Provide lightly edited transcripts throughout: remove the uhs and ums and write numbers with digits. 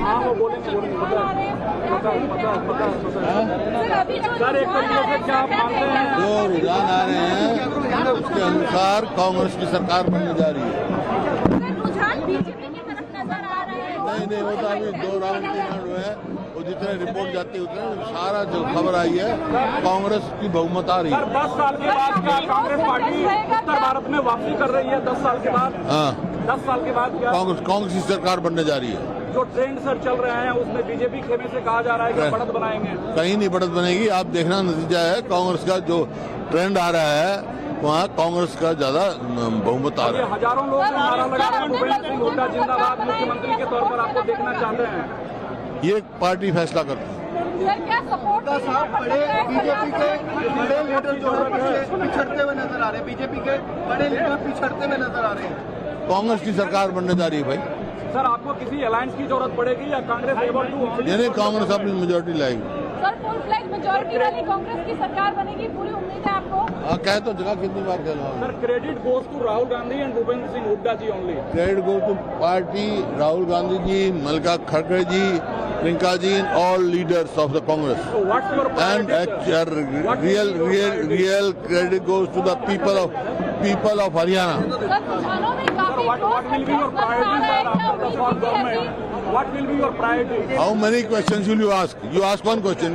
हाँ वो बोलेंगे सर एक तरीके से क्या आप मानते हैं जो रुझान आ रहे हैं उसके अनुसार कांग्रेस की सरकार बनने जा रही है। रुझान बीजेपी की तरफ नजर आ रहा है। नहीं वो तो अभी 2 राउंड 3 राउंड हुए हैं, वो जितने रिपोर्ट जाती है उतने सारा जो खबर आई है कांग्रेस की बहुमत आ रही सर है। 10 साल के बाद क्या कांग्रेस पार्टी उत्तर भारत में वापसी कर रही है 10 साल के बाद? हाँ 10 साल के बाद क्या कांग्रेस की सरकार बनने जा रही है। जो ट्रेंड सर चल रहे हैं उसमें बीजेपी खेमे से कहा जा रहा है कि बढ़त बनाएंगे। कहीं नहीं बढ़त बनेगी, आप देखना नतीजा है कांग्रेस का जो ट्रेंड आ रहा है वहाँ कांग्रेस का ज्यादा बहुमत आ रहा है। हजारों लोग नारा लगा रहे हैं भूपेंद्र सिंह हुड्डा जिंदाबाद मुख्यमंत्री के तौर पर आपको देखना चाहते हैं। ये पार्टी फैसला करती है। सर क्या सपोर्ट साहब बड़े बीजेपी के बड़े लीडर जो है पिछड़ते हुए नजर आ रहे हैं, बीजेपी के बड़े लीडर पिछड़ते हुए नजर आ रहे हैं। कांग्रेस की सरकार बनने जा रही है भाई। सर आपको किसी अलायंस की जरूरत पड़ेगी या कांग्रेस एबल टू? यानी कांग्रेस अपनी मेजोरिटी लाएगी। सर फुल फ्लैग मेजॉरिटी वाली कांग्रेस की सरकार बनेगी, पूरी उम्मीद है आपको? हाँ कह तो जगह कितनी बार कह रहा हूँ। Sir credit goes to Rahul Gandhi and Bhupendra Singh Hooda ji only. Credit go to party, Rahul Gandhi ji, Mallika खड़गे ji, Priyanka ji, all leaders of the Congress. So what's your And real credit goes to the people of Haryana. Sir रुझानों में काफी what will be your priority sir after the form government? What will be your priority? How many questions will you ask? You ask one question.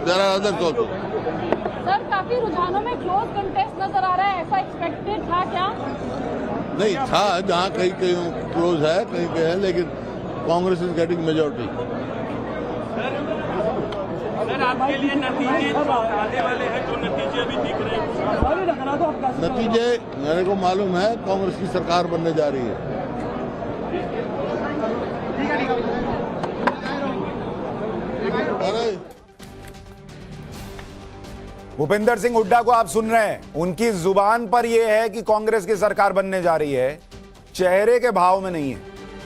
There are others also. Sir काफी रुझानों में close contest नजर आ रहा है, ऐसा expected था क्या? नहीं था, जहाँ कहीं क्लोज है कहीं है, लेकिन Congress is getting majority. Sir आपके लिए नतीजे आने वाले हैं, जो नतीजे अभी दिख रहे हैं नतीजे मेरे को मालूम है कांग्रेस की सरकार बनने जा रही है। अरे भूपेंद्र सिंह हुड्डा को आप सुन रहे हैं, उनकी जुबान पर यह है कि कांग्रेस की सरकार बनने जा रही है, चेहरे के भाव में नहीं है।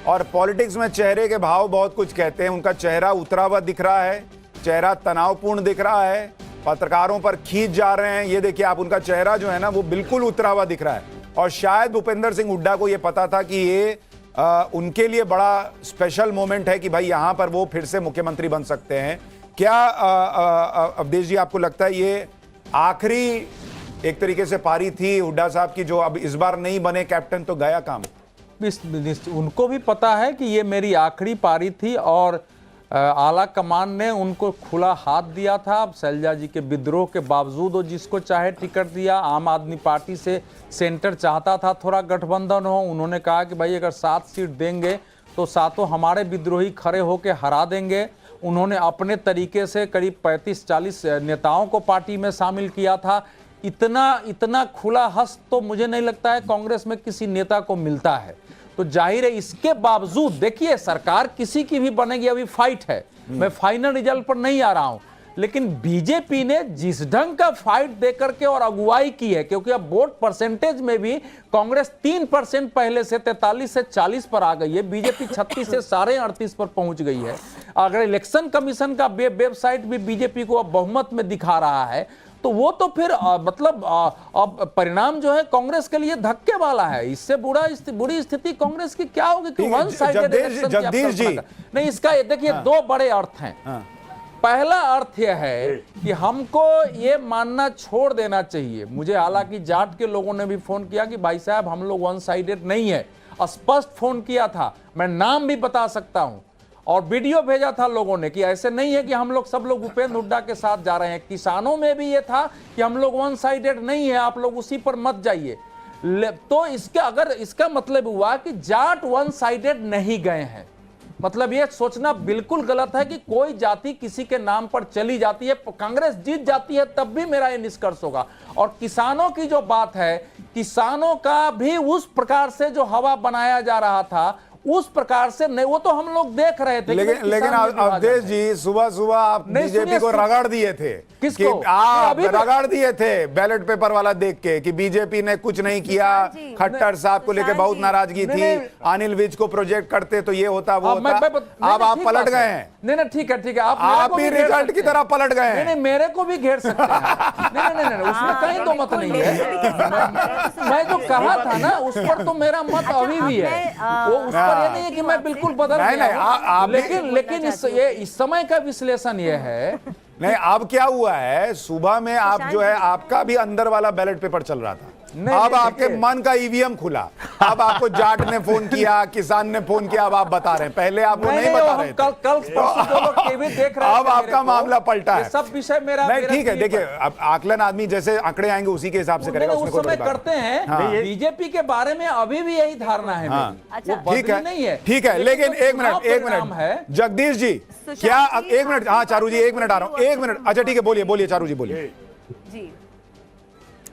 और पॉलिटिक्स में चेहरे के भाव बहुत कुछ कहते हैं। उनका चेहरा उतरा हुआ दिख रहा है, चेहरा तनावपूर्ण दिख रहा है, पत्रकारों पर खींच जा रहे हैं। ये देखिए आप, उनका चेहरा जो है ना वो बिल्कुल उतरा हुआ दिख रहा है। और शायद भूपेंद्र सिंह हुड्डा को ये पता था कि ये उनके लिए बड़ा स्पेशल मोमेंट है कि भाई यहां पर वो फिर से मुख्यमंत्री बन सकते हैं। क्या अवधेश जी आपको लगता है ये आखिरी एक तरीके से पारी थी हुड्डा साहब की, जो अब इस बार नहीं बने कैप्टन तो गया काम? उनको भी पता है कि ये मेरी आखिरी पारी थी और आला कमान ने उनको खुला हाथ दिया था। अब शैलजा जी के विद्रोह के बावजूद वो जिसको चाहे टिकट दिया। आम आदमी पार्टी से सेंटर चाहता था थोड़ा गठबंधन हो, उन्होंने कहा कि भाई अगर 7 सीट देंगे तो 7 हमारे विद्रोही खड़े होकर हरा देंगे। उन्होंने अपने तरीके से करीब 35-40 नेताओं को पार्टी में शामिल किया था। इतना खुला हस्त तो मुझे नहीं लगता है कांग्रेस में किसी नेता को मिलता है। तो जाहिर है इसके बावजूद देखिए सरकार किसी की भी बनेगी, अभी फाइट है, मैं फाइनल रिजल्ट पर नहीं आ रहा हूं, लेकिन बीजेपी ने जिस ढंग का फाइट देकर के और अगुवाई की है, क्योंकि अब वोट परसेंटेज में भी कांग्रेस 3% पहले से 43 से 40 पर आ गई है, बीजेपी 36 से 38.5 पर पहुंच गई है। अगर इलेक्शन कमीशन का वेबसाइट भी बीजेपी को अब बहुमत में दिखा रहा है, तो वो तो फिर मतलब अब परिणाम जो है कांग्रेस के लिए धक्के वाला है। इससे बुरी स्थिति कांग्रेस की क्या होगी कि one sided election Jagdish ji नहीं, इसका देखिए 2 बड़े अर्थ हैं। पहला अर्थ यह है कि हमको ये मानना छोड़ देना चाहिए। मुझे हालांकि जाट के लोगों ने भी फोन किया कि भाई साहब हम लोग वन साइडेड नहीं है, स्पष्ट फोन किया था, मैं नाम भी बता सकता हूं और वीडियो भेजा था लोगों ने कि ऐसे नहीं है कि हम लोग सब लोग भूपेंद्र हुड्डा के साथ जा रहे हैं। किसानों में भी ये था कि हम लोग वन साइडेड नहीं है, आप लोग उसी पर मत जाइए। तो इसका मतलब हुआ कि जाट वन साइडेड नहीं गए हैं। मतलब ये सोचना बिल्कुल गलत है कि कोई जाति किसी के नाम पर चली जाती है, कांग्रेस जीत जाती है तब भी मेरा ये निष्कर्ष होगा। और किसानों की जो बात है, किसानों का भी उस प्रकार से जो हवा बनाया जा रहा था उस प्रकार से नहीं, वो तो हम लोग देख रहे थे। लेकिन अवधेश जी सुबह आप बीजेपी को रगड़ दिए थे, किसको? आप रगड़ दिए थे बैलेट पेपर वाला देख के कि बीजेपी ने कुछ नहीं किया, खट्टर साहब को लेकर बहुत नाराजगी थी, अनिल विज को प्रोजेक्ट करते तो ये होता वो होता। अब आप पलट गए हैं। नहीं ठीक है, आप भी रिजल्ट की तरह पलट गए हैं। नहीं मेरे को भी घेर सकते हैं। नहीं उसमें कहीं दो मत नहीं है। मैं जो कहा था ना उस पर तो मेरा मत अभी भी है, वो उस पर ये नहीं है कि मैं बिल्कुल बदल नहीं, गया नहीं, हूं। आप भी- लेकिन इस समय का विश्लेषण ये है नहीं, अब क्या हुआ है, सुबह में आप जो है आपका भी अंदर वाला बैलेट पेपर चल रहा था, नहीं, अब नहीं, आपके देखिए। मन का ईवीएम खुला, अब आपको जाट ने फोन किया, किसान ने फोन किया, अब आप बता रहे हैं, पहले आपको नहीं बता रहे थे। कल परसों जो लोग टीवी देख रहे अब थे आपका मेरे को, मामला पलटा ये है। सब विषय मेरा नहीं, मेरा ठीक है, टीवी देखिए पर- अब आकलन आदमी जैसे आंकड़े आएंगे उसी के हिसाब से करेगा, उसमें उस कोई समय बड़ी बात करते हैं। हाँ। बीजेपी के बारे में अभी भी यही धारणा है हाँ। मेरी। अच्छा। वो ठीक बदली है, नहीं है, ठीक है, लेकिन जो एक चुनाव मिनट परिणाम है जगदीश जी, क्या अब एक मिनट, हाँ चारू जी एक मिनट आ रहा हूं, एक मिनट, अच्छा ठीक है, बोलिए बोलिए चारू जी बोलिए। जी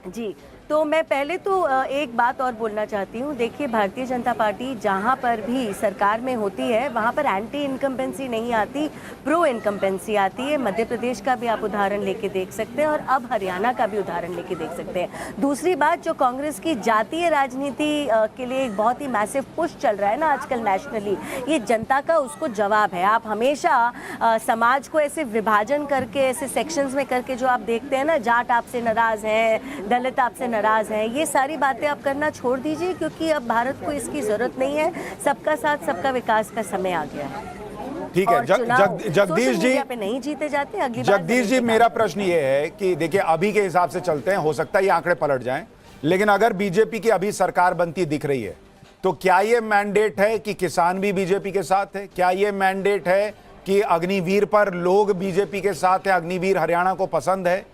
जी, तो मैं पहले तो एक बात और बोलना चाहती हूँ। देखिए, भारतीय जनता पार्टी जहाँ पर भी सरकार में होती है वहाँ पर एंटी इनकम्बेंसी नहीं आती, प्रो इनकम्बेंसी आती है। मध्य प्रदेश का भी आप उदाहरण लेके देख सकते हैं और अब हरियाणा का भी उदाहरण लेके देख सकते हैं। दूसरी बात, जो कांग्रेस की जातीय राजनीति के लिए एक बहुत ही मैसिव पुश चल रहा है ना आजकल नेशनली, ये जनता का उसको जवाब है। आप हमेशा समाज को ऐसे विभाजन करके, ऐसे सेक्शंस में करके जो आप देखते हैं ना, जाट आपसे नाराज हैं, दलित आपसे नाराज हैं, ये सारी बातें आप करना छोड़ दीजिए, क्योंकि अब भारत को इसकी जरूरत नहीं है। सबका साथ सबका विकास का समय आ गया है। ठीक है, और चुनाव जगदीश सोशल जी, मीडिया पे नहीं जीते जाते, अगली बार जगदीश जी, जरूर मेरा प्रश्न ये है कि देखिए अभी के हिसाब से चलते हैं, हो सकता है ये आंकड़े पलट जाएं, लेकिन अगर बीजेपी की अभी सरकार बनती दिख रही है तो क्या ये मैंडेट है कि किसान भी बीजेपी के साथ है? क्या ये मैंडेट है कि अग्निवीर पर लोग बीजेपी के साथ है, अग्निवीर हरियाणा को पसंद है?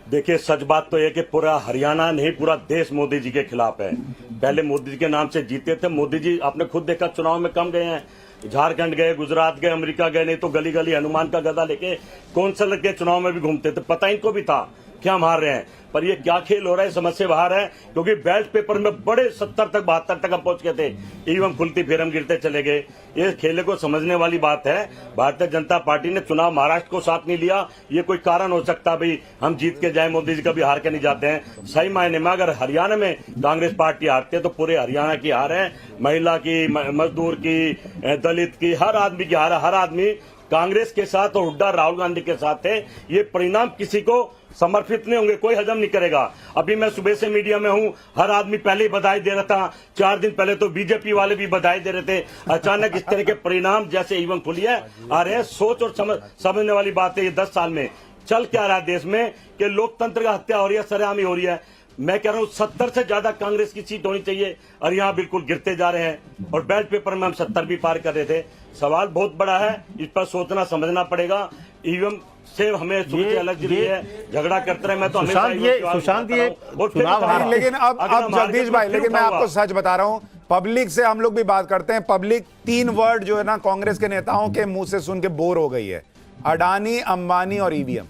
देखिए, सच बात तो यह कि पूरा हरियाणा नहीं, पूरा देश मोदी जी के खिलाफ है। पहले मोदी जी के नाम से जीते थे। मोदी जी आपने खुद देखा चुनाव में कम गए हैं, झारखंड गए, गुजरात गए, अमेरिका गए, नहीं तो गली गली हनुमान का गदा लेके कौंसल के चुनाव में भी घूमते थे। पता इनको भी था क्या हम हार रहे हैं, पर ये क्या खेल हो रहा है समझ से बाहर है। क्योंकि बैलेट पेपर में बड़े 70 तक 72 तक हम पहुंच गए थे, ईवीएम खुलती फिर हम गिरते चले गए। ये खेले को समझने वाली बात है। भारतीय जनता पार्टी ने चुनाव महाराष्ट्र को साथ नहीं लिया, ये कोई कारण हो सकता भाई हम जीत के जाए, मोदी जी कभी हार के नहीं जाते हैं। सही मायने में अगर हरियाणा में कांग्रेस पार्टी हारती है तो पूरे हरियाणा की हार है, महिला की, मजदूर की, दलित की, हर आदमी की हार है। हर आदमी कांग्रेस के साथ और हुड्डा राहुल गांधी के साथ है। ये परिणाम किसी को समर्पित नहीं होंगे, कोई हजम नहीं करेगा। अभी मैं सुबह से मीडिया में हूं, हर आदमी पहले ही बधाई दे रहा था, 4 दिन पहले तो बीजेपी वाले भी बधाई दे रहे थे। अचानक इस तरह के परिणाम जैसे ईवीएम खुली है आ रहे हैं। सोच और समझने वाली बात है। ये 10 साल में चल क्या रहा है देश में कि लोकतंत्र का हत्या हो रही है, सरेआम हो रही है। मैं कह रहा हूं 70 से ज्यादा कांग्रेस की सीट होनी चाहिए और यहाँ बिल्कुल गिरते जा रहे हैं। और बैलेट पेपर में हम 70 भी पार कर रहे थे। सवाल बहुत बड़ा है, इस पर सोचना समझना पड़ेगा। ईवीएम से हमें अलग है, झगड़ा करते रहे। मैं तो सुशांत ये चुनाव हार, लेकिन अब जगदीश भाई, लेकिन मैं आपको सच बता रहा हूं, पब्लिक से हम लोग भी बात करते हैं, पब्लिक 3 वर्ड जो है ना कांग्रेस के नेताओं के मुंह से सुन के बोर हो गई है, अडानी, अंबानी और ईवीएम।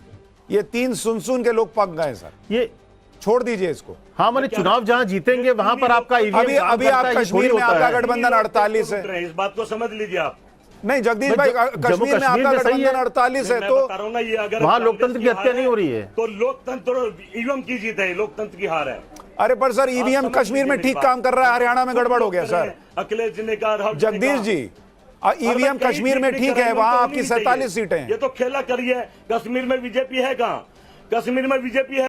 ये 3 सुन के लोग पक गए सर, ये छोड़ दीजिए इसको। हाँ, मैंने चुनाव जहां जीतेंगे वहां पर आपका ईवीएम अभी आप कश्मीर में आपका गठबंधन 48 है। इस बात को समझ लीजिए आप। नहीं जगदीश भाई, कश्मीर में आपका गठबंधन 48 है, तो वहां लोकतंत्र की हत्या नहीं हो रही है। तो लोकतंत्र ईवीएम की जीत है, लोकतंत्र की हार है। अरे पर सर ईवीएम कश्मीर में ठीक काम कर रहा है, हरियाणा में गड़बड़ हो गया सर। अखिलेश जी ने कहा, जगदीश जी, ईवीएम कश्मीर में ठीक है, वहां आपकी 47 सीटें हैं। ये तो खेला करिए। कश्मीर में बीजेपी है कहाँ? कश्मीर में बीजेपी है।